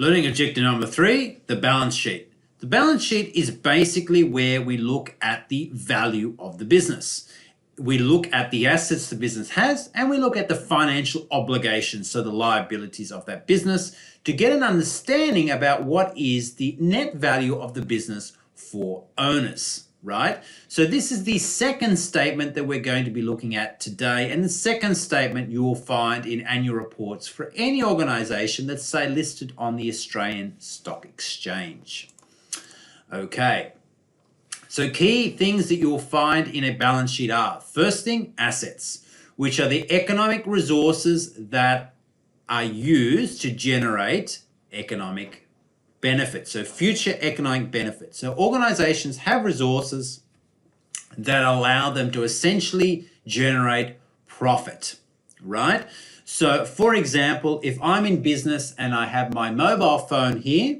Learning objective number 3, the balance sheet. The balance sheet is basically where we look at the value of the business. We look at the assets the business has and we look at the financial obligations, so the liabilities of that business, to get an understanding about what is the net value of the business for owners. Right? So this is the second statement that we're going to be looking at today. And the second statement you will find in annual reports for any organization that's, say, listed on the Australian Stock Exchange. Okay. So key things that you'll find in a balance sheet are, first thing, assets, which are the economic resources that are used to generate economic benefits, so future economic benefits. So organizations have resources that allow them to essentially generate profit, right? So for example, if I'm in business and I have my mobile phone here,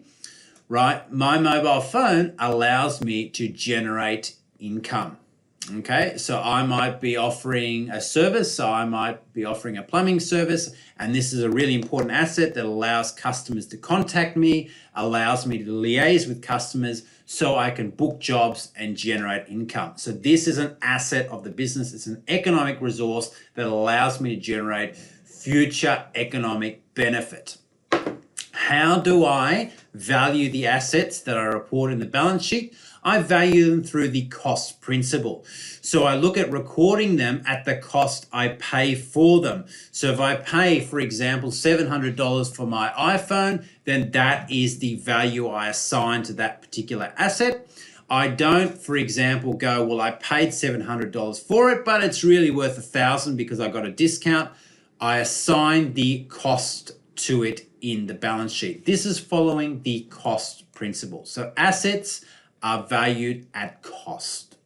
right, my mobile phone allows me to generate income. Okay, so I might be offering a service, so I might be offering a plumbing service, and this is a really important asset that allows customers to contact me, allows me to liaise with customers so I can book jobs and generate income. So this is an asset of the business. It's an economic resource that allows me to generate future economic benefit. How do I value the assets that I report in the balance sheet? I value them through the cost principle. So I look at recording them at the cost I pay for them. So if I pay, for example, $700 for my iPhone, then that is the value I assign to that particular asset. I don't, for example, go, well, I paid $700 for it, but it's really worth $1,000 because I got a discount. I assign the cost to it in the balance sheet. This is following the cost principle. So assets are valued at cost.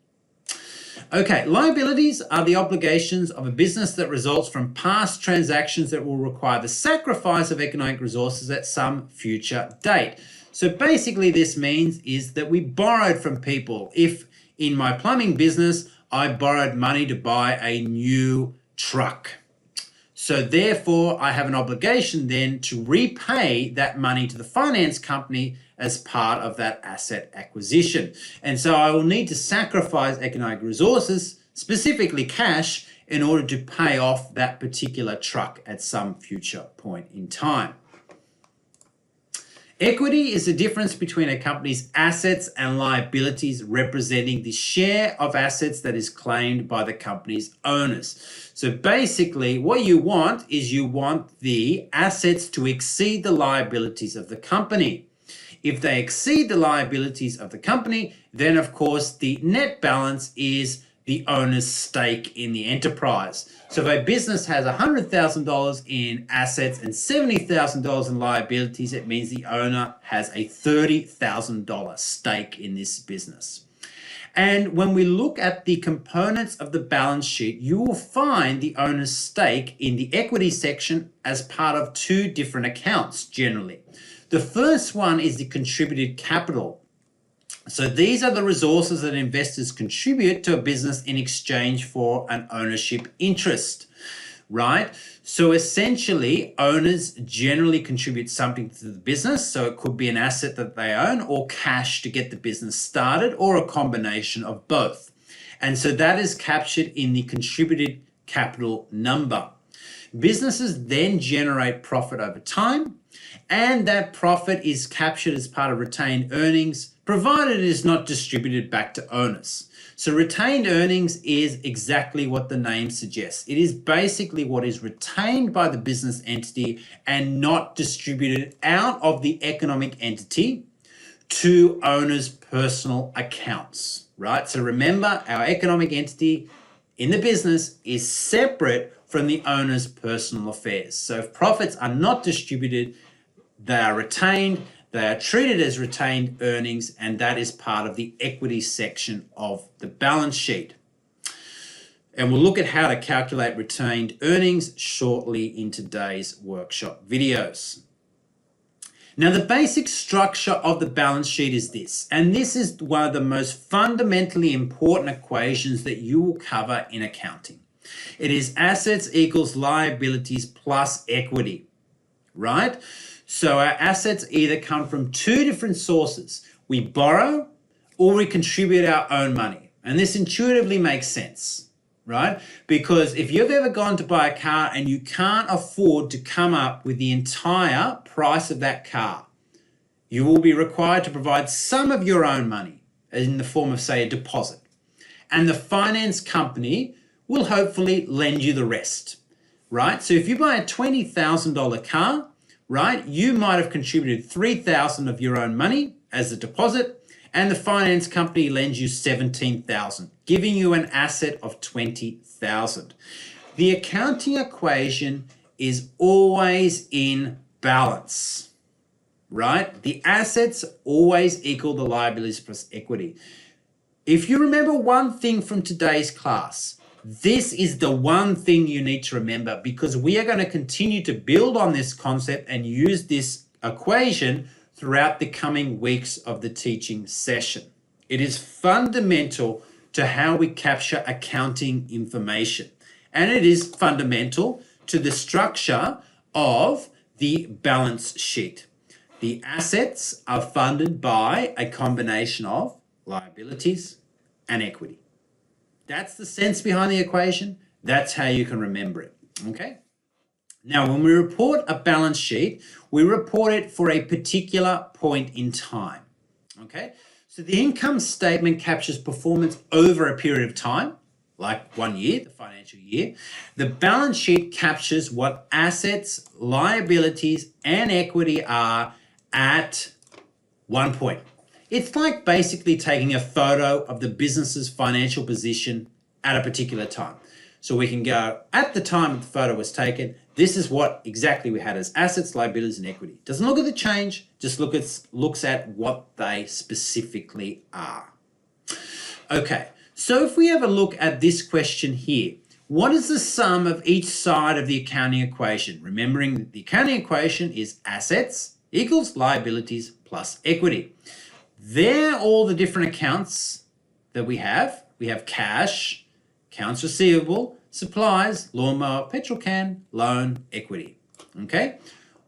Okay, liabilities are the obligations of a business that results from past transactions that will require the sacrifice of economic resources at some future date. So basically this means is that we borrowed from people. If in my plumbing business, I borrowed money to buy a new truck. So therefore, I have an obligation then to repay that money to the finance company as part of that asset acquisition. And so I will need to sacrifice economic resources, specifically cash, in order to pay off that particular truck at some future point in time. Equity is the difference between a company's assets and liabilities, representing the share of assets that is claimed by the company's owners. So basically what you want is you want the assets to exceed the liabilities of the company. If they exceed the liabilities of the company, then of course the net balance is the owner's stake in the enterprise. So if a business has $100,000 in assets and $70,000 in liabilities, it means the owner has a $30,000 stake in this business. And when we look at the components of the balance sheet, you will find the owner's stake in the equity section as part of two different accounts generally. The first one is the contributed capital. So these are the resources that investors contribute to a business in exchange for an ownership interest, right? So essentially, owners generally contribute something to the business. So it could be an asset that they own or cash to get the business started or a combination of both. And so that is captured in the contributed capital number. Businesses then generate profit over time, and that profit is captured as part of retained earnings, provided it is not distributed back to owners. So retained earnings is exactly what the name suggests. It is basically what is retained by the business entity and not distributed out of the economic entity to owners' personal accounts, right? So remember, our economic entity in the business is separate from the owner's personal affairs. So if profits are not distributed, they are retained, they are treated as retained earnings, and that is part of the equity section of the balance sheet. And we'll look at how to calculate retained earnings shortly in today's workshop videos. Now, the basic structure of the balance sheet is this, and this is one of the most fundamentally important equations that you will cover in accounting. It is assets equals liabilities plus equity, right? So our assets either come from two different sources. We borrow or we contribute our own money. And this intuitively makes sense, right? Because if you've ever gone to buy a car and you can't afford to come up with the entire price of that car, you will be required to provide some of your own money in the form of, say, a deposit. And the finance company will hopefully lend you the rest, right? So if you buy a $20,000 car, right, you might have contributed $3,000 of your own money as a deposit, and the finance company lends you $17,000, giving you an asset of $20,000. The accounting equation is always in balance, right? The assets always equal the liabilities plus equity. If you remember one thing from today's class, this is the one thing you need to remember, because we are going to continue to build on this concept and use this equation throughout the coming weeks of the teaching session. It is fundamental to how we capture accounting information, and it is fundamental to the structure of the balance sheet. The assets are funded by a combination of liabilities and equity. That's the sense behind the equation. That's how you can remember it, okay? Now, when we report a balance sheet, we report it for a particular point in time, okay? So the income statement captures performance over a period of time, like 1 year, the financial year. The balance sheet captures what assets, liabilities, and equity are at one point. It's like basically taking a photo of the business's financial position at a particular time. So we can go, at the time the photo was taken, this is what exactly we had as assets, liabilities, and equity. Doesn't look at the change, just looks at what they specifically are. Okay, so if we have a look at this question here, what is the sum of each side of the accounting equation? Remembering that the accounting equation is assets equals liabilities plus equity. They're all the different accounts that we have. We have cash, accounts receivable, supplies, lawnmower, petrol can, loan, equity. Okay?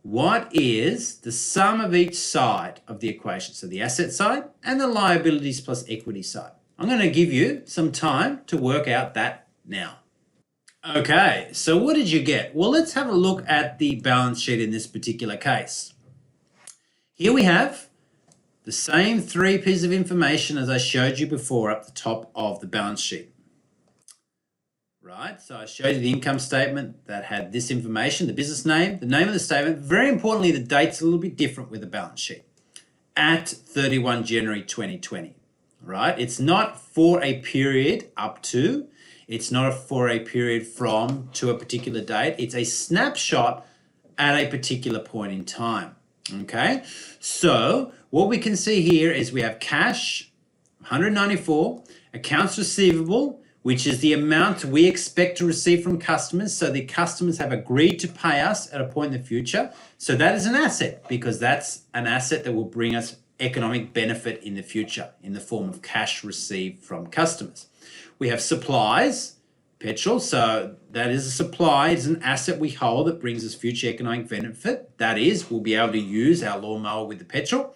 What is the sum of each side of the equation? So the asset side and the liabilities plus equity side. I'm going to give you some time to work out that now. Okay, so what did you get? Well, let's have a look at the balance sheet in this particular case. Here we have the same three pieces of information as I showed you before up the top of the balance sheet. Right, so I showed you the income statement that had this information, the business name, the name of the statement. Very importantly, the date's a little bit different with the balance sheet. At 31 January 2020, right? It's not for a period up to, it's not for a period from to a particular date. It's a snapshot at a particular point in time, okay? So what we can see here is we have cash, 194, accounts receivable, which is the amount we expect to receive from customers. So the customers have agreed to pay us at a point in the future. So that is an asset, because that's an asset that will bring us economic benefit in the future in the form of cash received from customers. We have supplies, petrol. So that is a supply. It's an asset we hold that brings us future economic benefit. That is, we'll be able to use our lawnmower with the petrol.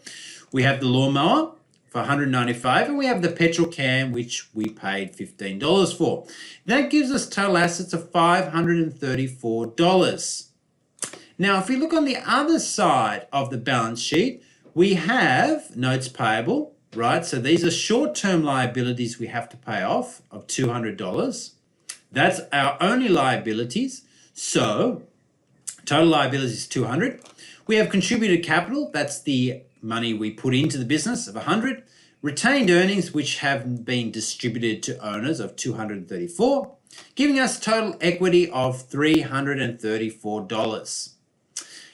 We have the lawnmower for $195, and we have the petrol can, which we paid $15 for. That gives us total assets of $534. Now, if we look on the other side of the balance sheet, we have notes payable, right? So these are short-term liabilities we have to pay off of $200. That's our only liabilities. So total liabilities is $200. We have contributed capital. That's the money we put into the business of $100, retained earnings which have been distributed to owners of $234, giving us total equity of $334.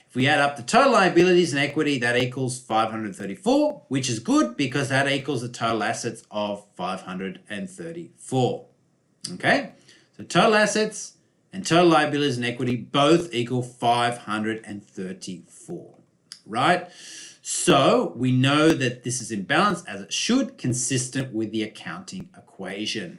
If we add up the total liabilities and equity, that equals $534, which is good because that equals the total assets of $534. Okay, so total assets and total liabilities and equity both equal $534, right? So we know that this is in balance, as it should, consistent with the accounting equation.